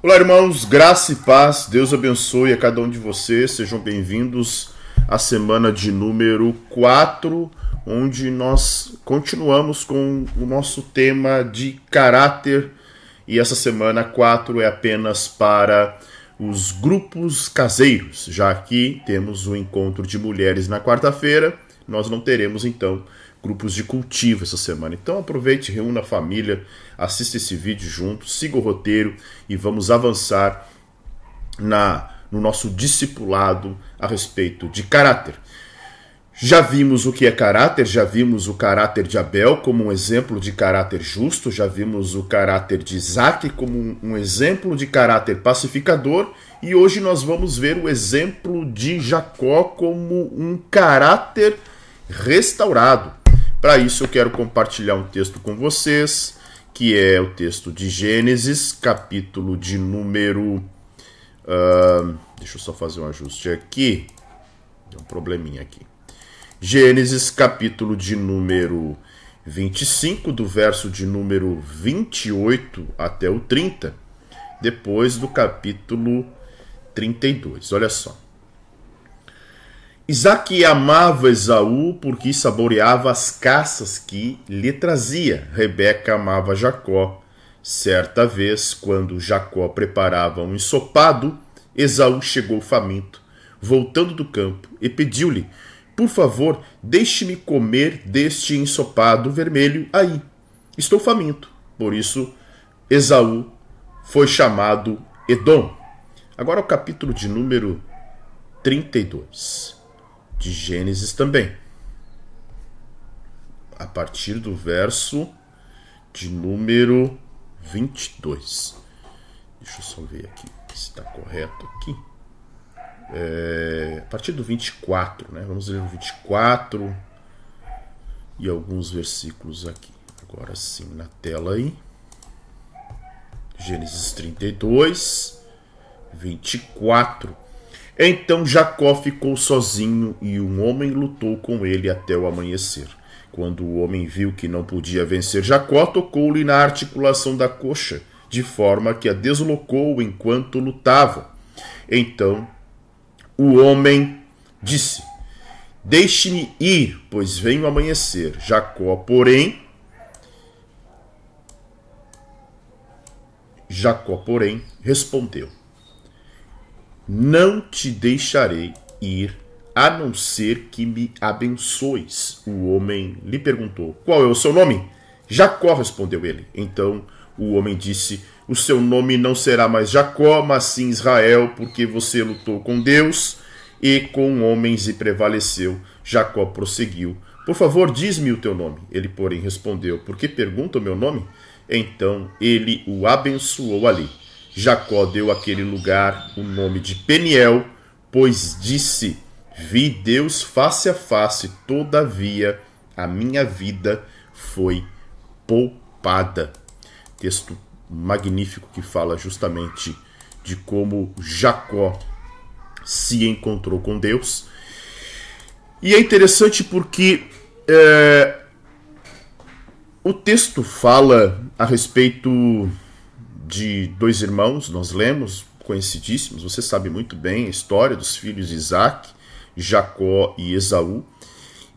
Olá, irmãos, graça e paz, Deus abençoe a cada um de vocês, sejam bem-vindos à semana de número 4, onde nós continuamos com o nosso tema de caráter, e essa semana 4 é apenas para os grupos caseiros, já que temos o encontro de mulheres na quarta-feira, nós não teremos então grupos de cultivo essa semana. Então aproveite, reúna a família, assista esse vídeo junto, siga o roteiro e vamos avançar no nosso discipulado a respeito de caráter. Já vimos o que é caráter, já vimos o caráter de Abel como um exemplo de caráter justo, já vimos o caráter de Isaac como um exemplo de caráter pacificador, e hoje nós vamos ver o exemplo de Jacó como um caráter restaurado. Para isso eu quero compartilhar um texto com vocês, que é o texto de Gênesis, capítulo de número... deixa eu só fazer um ajuste aqui. Deu um probleminha aqui. Gênesis, capítulo de número 25, do verso de número 28 até o 30, depois do capítulo 32. Olha só. Isaac amava Esaú porque saboreava as caças que lhe trazia. Rebeca amava Jacó. Certa vez, quando Jacó preparava um ensopado, Esaú chegou faminto, voltando do campo, e pediu-lhe: por favor, deixe-me comer deste ensopado vermelho aí. Estou faminto. Por isso, Esaú foi chamado Edom. Agora o capítulo de número 32. De Gênesis também, a partir do verso de número 22. Deixa eu só ver aqui se está correto aqui. A partir do 24, né? Vamos ler o 24 e alguns versículos aqui. Agora sim, na tela aí. Gênesis 32, 24. Então Jacó ficou sozinho e um homem lutou com ele até o amanhecer. Quando o homem viu que não podia vencer Jacó, tocou-lhe na articulação da coxa, de forma que a deslocou enquanto lutava. Então o homem disse: deixe-me ir, pois venho amanhecer. Jacó, porém, respondeu: não te deixarei ir, a não ser que me abençoes. O homem lhe perguntou: qual é o seu nome? Jacó, respondeu ele. Então o homem disse: o seu nome não será mais Jacó, mas sim Israel, porque você lutou com Deus e com homens e prevaleceu. Jacó prosseguiu: por favor, diz-me o teu nome. Ele, porém, respondeu: por que pergunta o meu nome? Então ele o abençoou ali. Jacó deu àquele lugar o nome de Peniel, pois disse: vi Deus face a face, todavia a minha vida foi poupada. Texto magnífico que fala justamente de como Jacó se encontrou com Deus. E é interessante porque o texto fala a respeito de dois irmãos, nós lemos, conhecidíssimos, você sabe muito bem a história dos filhos de Isaac, Jacó e Esaú,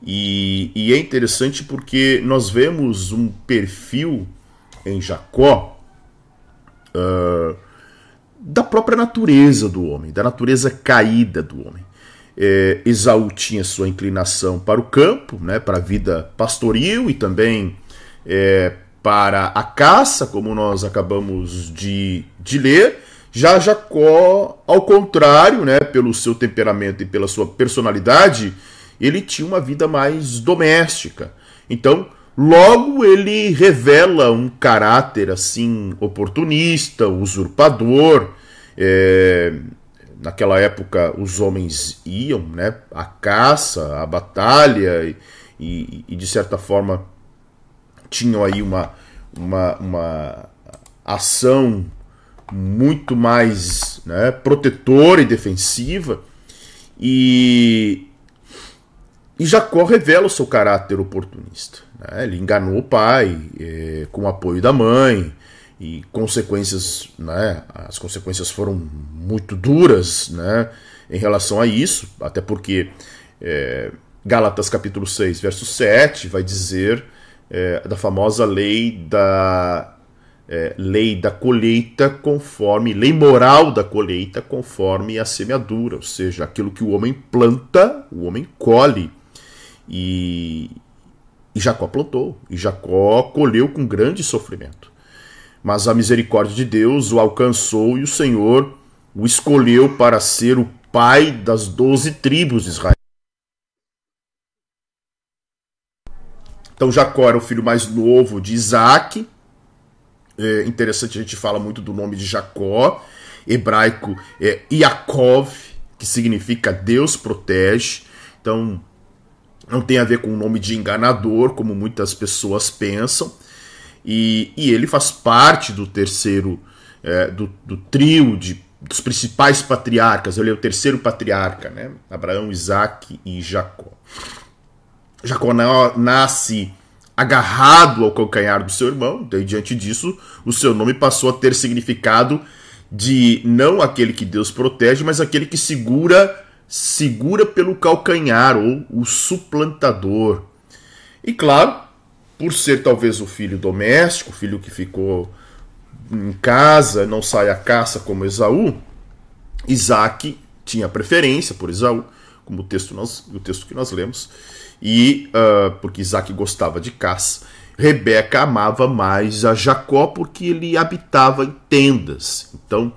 e é interessante porque nós vemos um perfil em Jacó da própria natureza do homem, da natureza caída do homem. Esaú tinha sua inclinação para o campo, né, para a vida pastoril e também para a caça, como nós acabamos de ler. Já Jacó, ao contrário, né, pelo seu temperamento e pela sua personalidade, ele tinha uma vida mais doméstica. Então, logo ele revela um caráter assim oportunista, usurpador. Naquela época os homens iam, né, à caça, à batalha e de certa forma tinham aí uma ação muito mais, né, protetora e defensiva, e Jacó revela o seu caráter oportunista, né? Ele enganou o pai com o apoio da mãe, e consequências, né, as consequências foram muito duras, né, em relação a isso, até porque Gálatas capítulo 6, verso 7 vai dizer da famosa lei da colheita conforme, lei moral da colheita conforme a semeadura, ou seja, aquilo que o homem planta, o homem colhe. E Jacó plantou, e Jacó colheu com grande sofrimento. Mas a misericórdia de Deus o alcançou e o Senhor o escolheu para ser o pai das 12 tribos de Israel. Então Jacó era o filho mais novo de Isaac. É interessante, a gente fala muito do nome de Jacó, hebraico é Yaakov, que significa Deus protege. Então não tem a ver com o nome de enganador, como muitas pessoas pensam. E ele faz parte do terceiro, do trio dos principais patriarcas. Ele é o terceiro patriarca, né? Abraão, Isaac e Jacó. Jacó nasce agarrado ao calcanhar do seu irmão, e diante disso o seu nome passou a ter significado de não aquele que Deus protege, mas aquele que segura pelo calcanhar, ou o suplantador. E claro, por ser talvez o filho doméstico, o filho que ficou em casa, não sai à caça como Esaú, Isaac tinha preferência por Esaú, como o texto que nós lemos, e porque Isaac gostava de caça. Rebeca amava mais a Jacó porque ele habitava em tendas. Então,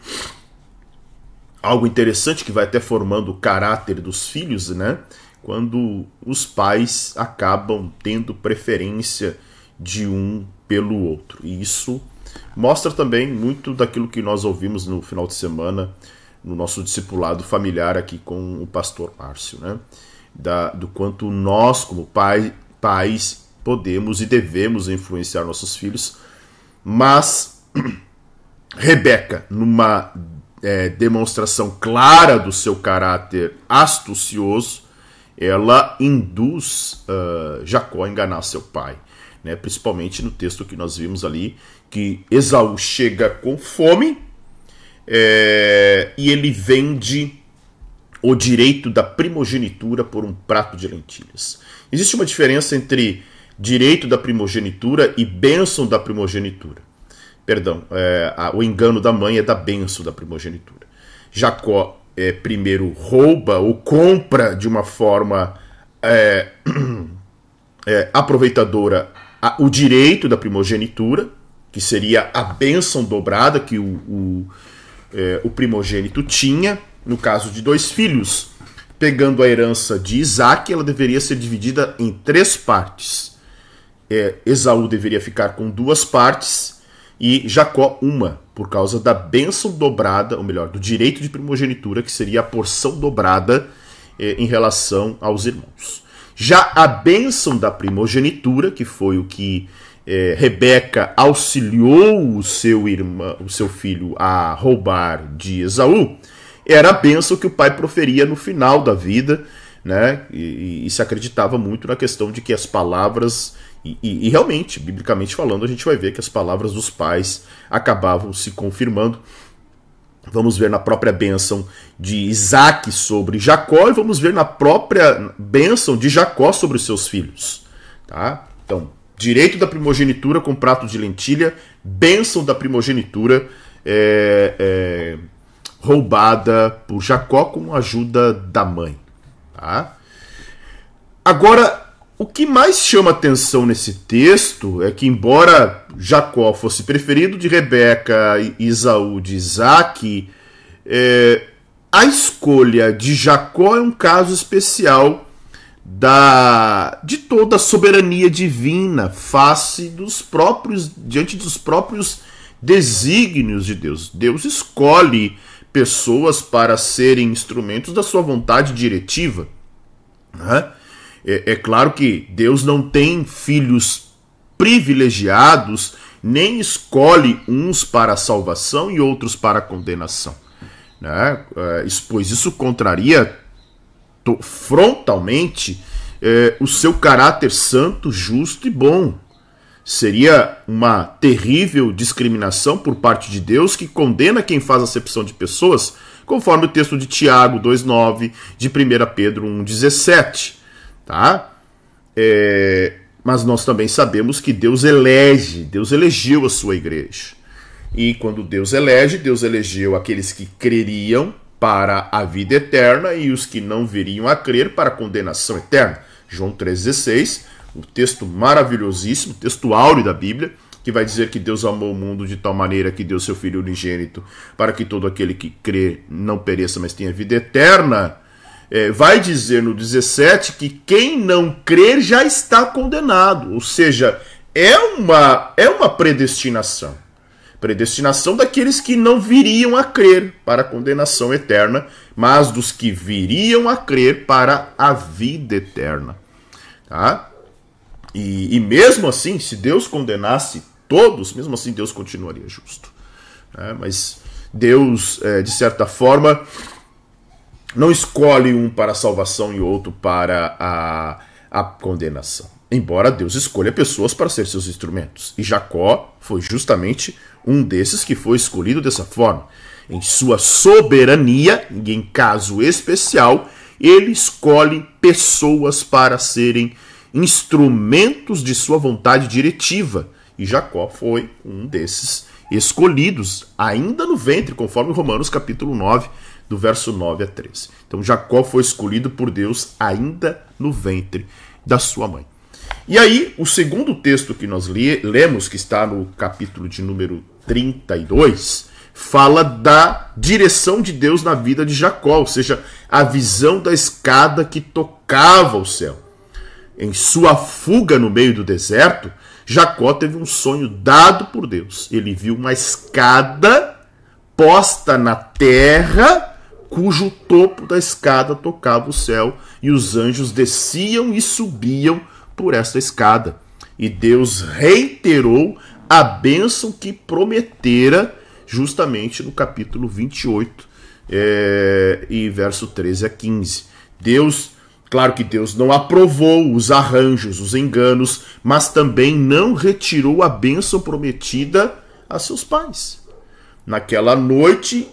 algo interessante que vai até formando o caráter dos filhos, né? Quando os pais acabam tendo preferência de um pelo outro. E isso mostra também muito daquilo que nós ouvimos no final de semana no nosso discipulado familiar aqui com o pastor Márcio, né? Do quanto nós, como pais, podemos e devemos influenciar nossos filhos. Mas Rebeca, numa demonstração clara do seu caráter astucioso, ela induz Jacó a enganar seu pai, né? Principalmente no texto que nós vimos ali, que Esaú chega com fome e ele vende o direito da primogenitura por um prato de lentilhas. Existe uma diferença entre direito da primogenitura e bênção da primogenitura. Perdão, o engano da mãe é da bênção da primogenitura. Jacó primeiro rouba ou compra de uma forma aproveitadora o direito da primogenitura, que seria a bênção dobrada que o primogênito tinha. No caso de 2 filhos, pegando a herança de Isaac, ela deveria ser dividida em 3 partes. Esaú deveria ficar com 2 partes e Jacó uma, por causa da bênção dobrada, ou melhor, do direito de primogenitura, que seria a porção dobrada em relação aos irmãos. Já a bênção da primogenitura, que foi o que Rebeca auxiliou o seu filho a roubar de Esaú, era a bênção que o pai proferia no final da vida, né? E se acreditava muito na questão de que as palavras, e realmente, biblicamente falando, a gente vai ver que as palavras dos pais acabavam se confirmando. Vamos ver na própria bênção de Isaac sobre Jacó e vamos ver na própria bênção de Jacó sobre os seus filhos. Tá? Então, direito da primogenitura com prato de lentilha, bênção da primogenitura roubada por Jacó com a ajuda da mãe. Tá? Agora, o que mais chama atenção nesse texto é que, embora Jacó fosse preferido de Rebeca e Esaú de Isaac, a escolha de Jacó é um caso especial de toda a soberania divina diante dos próprios desígnios de Deus. Deus escolhe pessoas para serem instrumentos da sua vontade diretiva. Né? É claro que Deus não tem filhos privilegiados, nem escolhe uns para a salvação e outros para a condenação. Né? Pois isso contraria frontalmente o seu caráter santo, justo e bom. Seria uma terrível discriminação por parte de Deus que condena quem faz acepção de pessoas, conforme o texto de Tiago 2,9, de 1 Pedro 1,17. Tá? Mas nós também sabemos que Deus elegeu a sua igreja. E quando Deus elegeu aqueles que creriam para a vida eterna e os que não viriam a crer para a condenação eterna. João 3,16, um texto maravilhosíssimo, texto áureo da Bíblia, que vai dizer que Deus amou o mundo de tal maneira que deu seu Filho unigênito para que todo aquele que crê não pereça, mas tenha vida eterna. Vai dizer no 17 que quem não crer já está condenado, ou seja, é uma predestinação. Predestinação daqueles que não viriam a crer para a condenação eterna, mas dos que viriam a crer para a vida eterna. Tá? E mesmo assim, se Deus condenasse todos, mesmo assim Deus continuaria justo. Mas Deus, de certa forma, não escolhe um para a salvação e outro para a condenação. Embora Deus escolha pessoas para ser seus instrumentos. E Jacó foi justamente um desses que foi escolhido dessa forma. Em sua soberania, e em caso especial, ele escolhe pessoas para serem instrumentos de sua vontade diretiva. E Jacó foi um desses escolhidos, ainda no ventre, conforme Romanos capítulo 9, do verso 9 a 13. Então Jacó foi escolhido por Deus ainda no ventre da sua mãe. E aí, o segundo texto que nós lemos, que está no capítulo de número 32, fala da direção de Deus na vida de Jacó, ou seja, a visão da escada que tocava o céu. Em sua fuga no meio do deserto, Jacó teve um sonho dado por Deus. Ele viu uma escada posta na terra, cujo topo da escada tocava o céu, e os anjos desciam e subiam por esta escada. E Deus reiterou a bênção que prometera justamente no capítulo 28, e verso 13 a 15. Claro que Deus não aprovou os arranjos, os enganos, mas também não retirou a bênção prometida a seus pais. Naquela noite,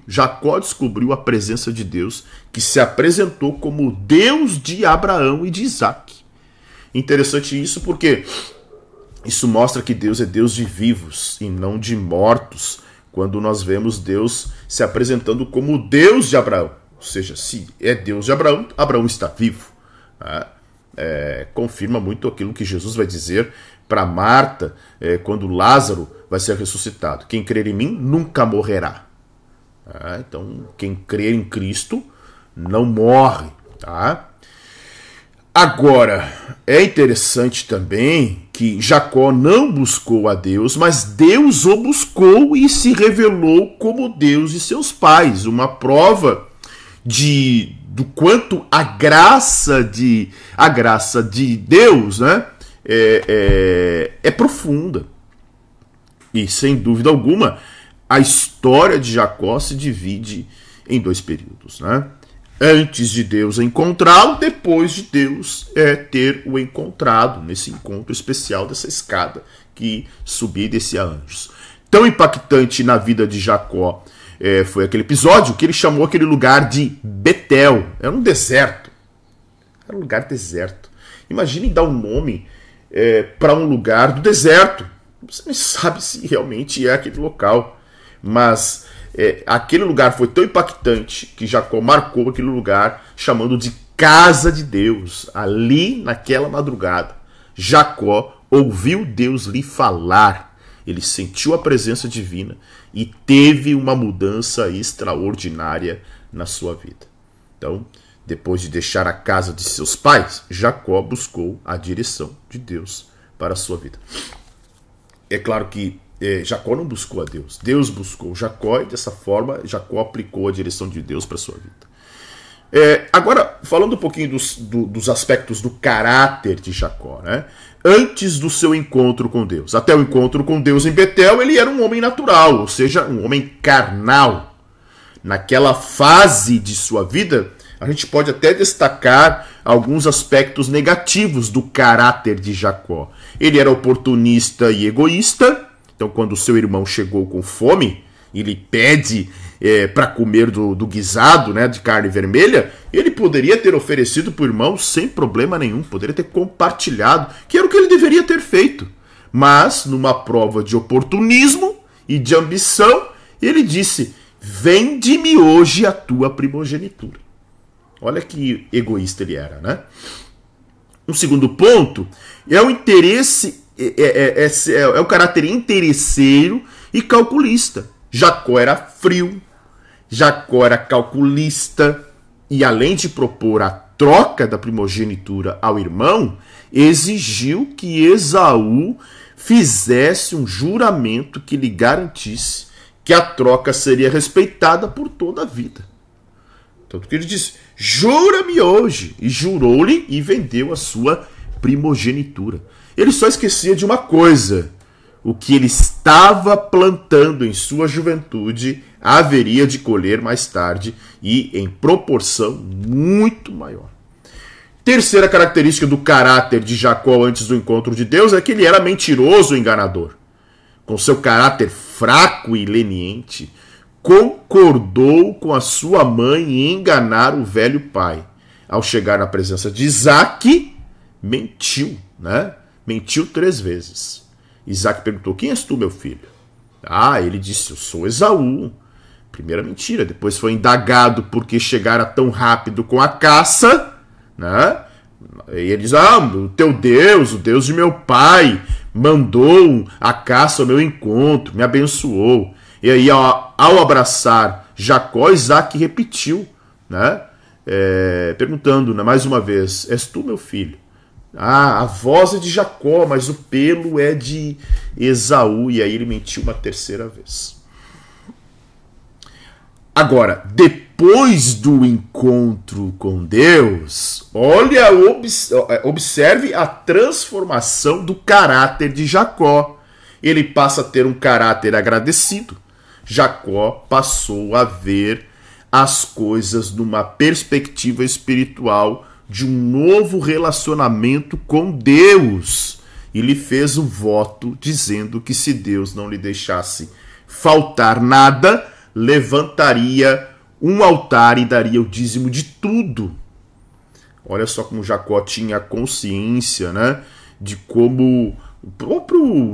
Jacó descobriu a presença de Deus, que se apresentou como Deus de Abraão e de Isaac. Interessante isso porque isso mostra que Deus é Deus de vivos e não de mortos, quando nós vemos Deus se apresentando como Deus de Abraão. Ou seja, se é Deus de Abraão, Abraão está vivo. Confirma muito aquilo que Jesus vai dizer para Marta quando Lázaro vai ser ressuscitado. Quem crer em mim nunca morrerá. Então, quem crer em Cristo não morre. Tá? Agora, é interessante também que Jacó não buscou a Deus, mas Deus o buscou e se revelou como Deus de seus pais. Uma prova do quanto a graça de Deus, né, é profunda. E, sem dúvida alguma, a história de Jacó se divide em dois períodos, né? Antes de Deus encontrá-lo, depois de Deus ter o encontrado, nesse encontro especial dessa escada que subia e descia anjos. Tão impactante na vida de Jacó foi aquele episódio que ele chamou aquele lugar de Betel. Era um deserto. Era um lugar deserto. Imaginem dar um nome para um lugar do deserto. Você não sabe se realmente é aquele local. Mas aquele lugar foi tão impactante que Jacó marcou aquele lugar chamando de Casa de Deus. Ali, naquela madrugada, Jacó ouviu Deus lhe falar. Ele sentiu a presença divina e teve uma mudança extraordinária na sua vida. Então, depois de deixar a casa de seus pais, Jacó buscou a direção de Deus para a sua vida. É claro que Jacó não buscou a Deus. Deus buscou Jacó e dessa forma Jacó aplicou a direção de Deus para a sua vida. Agora, falando um pouquinho dos aspectos do caráter de Jacó, né? Antes do seu encontro com Deus. Até o encontro com Deus em Betel, ele era um homem natural, ou seja, um homem carnal. Naquela fase de sua vida, A gente pode até destacar alguns aspectos negativos do caráter de Jacó. Ele era oportunista e egoísta, então quando o seu irmão chegou com fome, ele pede para comer do guisado, né, de carne vermelha, ele poderia ter oferecido para o irmão sem problema nenhum, poderia ter compartilhado, que era o que ele deveria ter feito. Mas, numa prova de oportunismo e de ambição, ele disse: vende-me hoje a tua primogenitura. Olha que egoísta ele era, né? Um segundo ponto é o interesse, é o caráter interesseiro e calculista. Jacó era frio, Jacó era calculista, e além de propor a troca da primogenitura ao irmão, exigiu que Esaú fizesse um juramento que lhe garantisse que a troca seria respeitada por toda a vida. Tanto que ele disse: jura-me hoje. E jurou-lhe e vendeu a sua primogenitura. Ele só esquecia de uma coisa: o que ele estava plantando em sua juventude haveria de colher mais tarde e em proporção muito maior. Terceira característica do caráter de Jacó antes do encontro de Deus é que ele era mentiroso e enganador. Com seu caráter fraco e leniente, concordou com a sua mãe em enganar o velho pai. Ao chegar na presença de Isaque, mentiu, né? Mentiu 3 vezes. Isaque perguntou: quem és tu, meu filho? Ele disse: eu sou Esaú. Primeira mentira. Depois foi indagado porque chegara tão rápido com a caça, né? E ele diz: o teu Deus, o Deus de meu pai, mandou a caça ao meu encontro, me abençoou. E aí, ao abraçar Jacó, Isaque repetiu, né? Perguntando, né, mais uma vez: és tu, meu filho? A voz é de Jacó, mas o pelo é de Esaú. E aí ele mentiu uma 3ª vez. Agora, depois do encontro com Deus, observe a transformação do caráter de Jacó. Ele passa a ter um caráter agradecido. Jacó passou a ver as coisas numa perspectiva espiritual de um novo relacionamento com Deus. Ele fez um voto dizendo que se Deus não lhe deixasse faltar nada, levantaria um altar e daria o dízimo de tudo. Olha só como Jacó tinha consciência, né, de como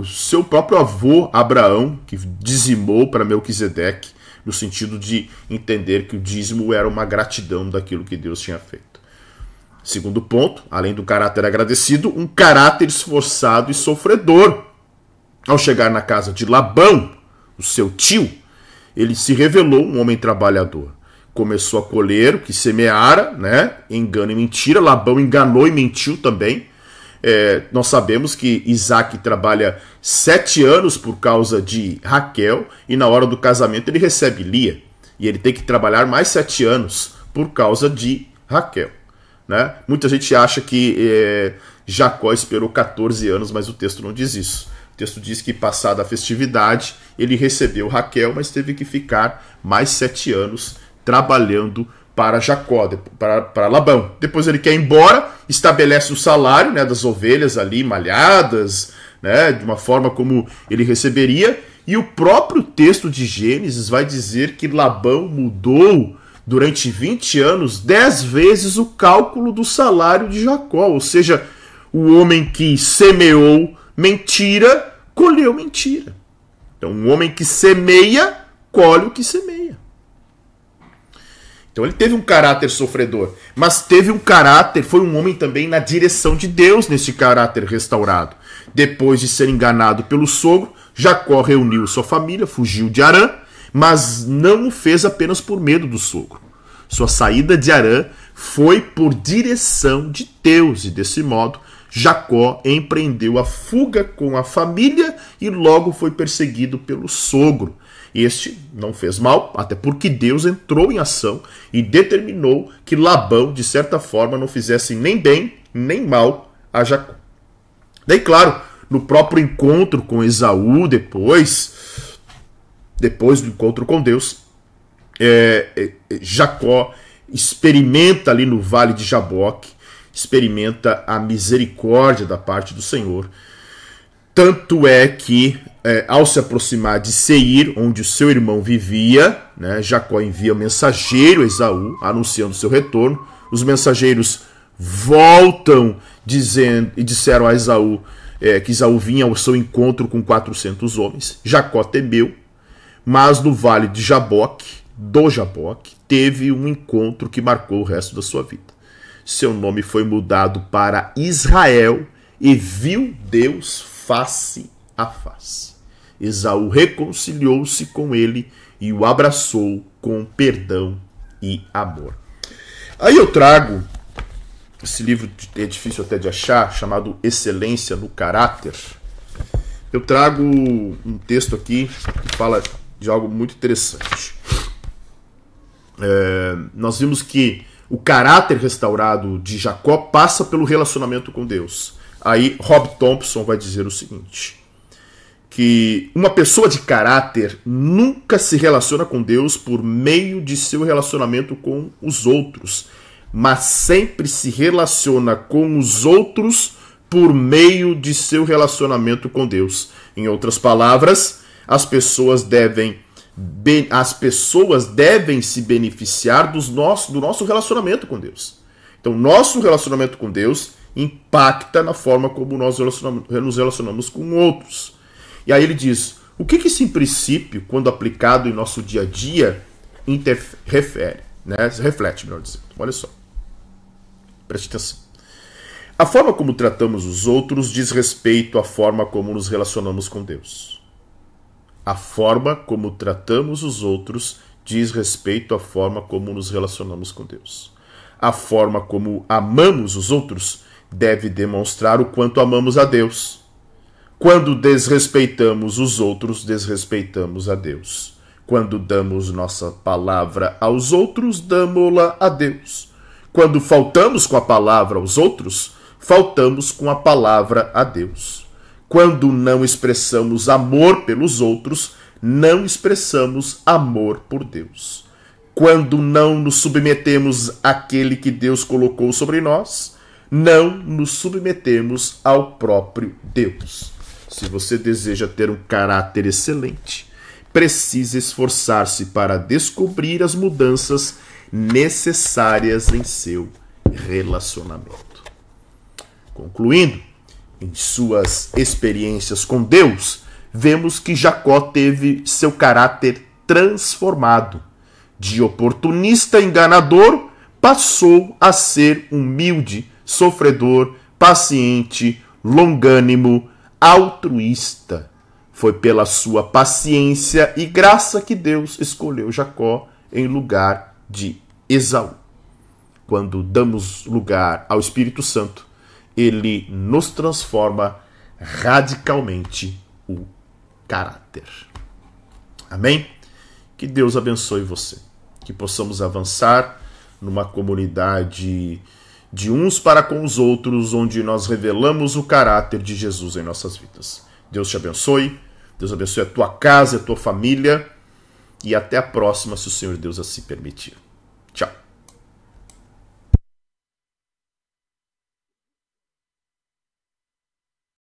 seu próprio avô Abraão, que dizimou para Melquisedeque, no sentido de entender que o dízimo era uma gratidão daquilo que Deus tinha feito. Segundo ponto, além do caráter agradecido, um caráter esforçado e sofredor. Ao chegar na casa de Labão, o seu tio, ele se revelou um homem trabalhador. Começou a colher o que semeara, né? Engano e mentira. Labão enganou e mentiu também. Nós sabemos que Isaque trabalha 7 anos por causa de Raquel, e na hora do casamento ele recebe Lia. E ele tem que trabalhar mais 7 anos por causa de Raquel. Né? Muita gente acha que Jacó esperou 14 anos, mas o texto não diz isso. O texto diz que, passada a festividade, ele recebeu Raquel, mas teve que ficar mais 7 anos trabalhando para Jacó, para Labão. Depois ele quer ir embora, estabelece o salário, né, das ovelhas ali malhadas, né, de uma forma como ele receberia, e o próprio texto de Gênesis vai dizer que Labão mudou durante 20 anos 10 vezes o cálculo do salário de Jacó. Ou seja, o homem que semeou mentira, colheu mentira. Então, um homem que semeia, colhe o que semeia. Então ele teve um caráter sofredor, mas teve um caráter, foi um homem também na direção de Deus nesse caráter restaurado. Depois de ser enganado pelo sogro, Jacó reuniu sua família, fugiu de Harã, mas não o fez apenas por medo do sogro. Sua saída de Harã foi por direção de Deus, e desse modo Jacó empreendeu a fuga com a família e logo foi perseguido pelo sogro. Este não fez mal, até porque Deus entrou em ação e determinou que Labão, de certa forma, não fizesse nem bem nem mal a Jacó. Daí, claro, no próprio encontro com Esaú, depois do encontro com Deus, Jacó experimenta ali no vale de Jaboque, experimenta a misericórdia da parte do Senhor. Tanto é que, ao se aproximar de Seir, onde o seu irmão vivia, né, Jacó envia mensageiro a Esaú, anunciando seu retorno. Os mensageiros voltam e disseram a Esaú que Esaú vinha ao seu encontro com 400 homens. Jacó temeu, mas no vale de Jaboque, teve um encontro que marcou o resto da sua vida. Seu nome foi mudado para Israel e viu Deus face a face. Esaú reconciliou-se com ele e o abraçou com perdão e amor. Aí eu trago esse livro, é difícil até de achar, chamado Excelência no Caráter. Eu trago um texto aqui que fala de algo muito interessante. Nós vimos que o caráter restaurado de Jacó passa pelo relacionamento com Deus. Aí Rob Thompson vai dizer o seguinte, que uma pessoa de caráter nunca se relaciona com Deus por meio de seu relacionamento com os outros, mas sempre se relaciona com os outros por meio de seu relacionamento com Deus. Em outras palavras, as pessoas devem se beneficiar do nosso relacionamento com Deus. Então, nosso relacionamento com Deus impacta na forma como nós nos relacionamos com outros. E aí ele diz, o que isso em princípio, quando aplicado em nosso dia a dia, reflete, melhor dizendo. Olha só, preste atenção. A forma como tratamos os outros diz respeito à forma como nos relacionamos com Deus. A forma como tratamos os outros diz respeito à forma como nos relacionamos com Deus. A forma como amamos os outros deve demonstrar o quanto amamos a Deus. Quando desrespeitamos os outros, desrespeitamos a Deus. Quando damos nossa palavra aos outros, damo-la a Deus. Quando faltamos com a palavra aos outros, faltamos com a palavra a Deus. Quando não expressamos amor pelos outros, não expressamos amor por Deus. Quando não nos submetemos àquele que Deus colocou sobre nós, não nos submetemos ao próprio Deus. Se você deseja ter um caráter excelente, precisa esforçar-se para descobrir as mudanças necessárias em seu relacionamento. Concluindo, em suas experiências com Deus, vemos que Jacó teve seu caráter transformado. De oportunista enganador, passou a ser humilde, sofredor, paciente, longânimo, altruísta. Foi pela sua paciência e graça que Deus escolheu Jacó em lugar de Esaú. Quando damos lugar ao Espírito Santo, ele nos transforma radicalmente o caráter. Amém? Que Deus abençoe você. Que possamos avançar numa comunidade de uns para com os outros, onde nós revelamos o caráter de Jesus em nossas vidas. Deus te abençoe. Deus abençoe a tua casa, a tua família. E até a próxima, se o Senhor Deus assim permitir.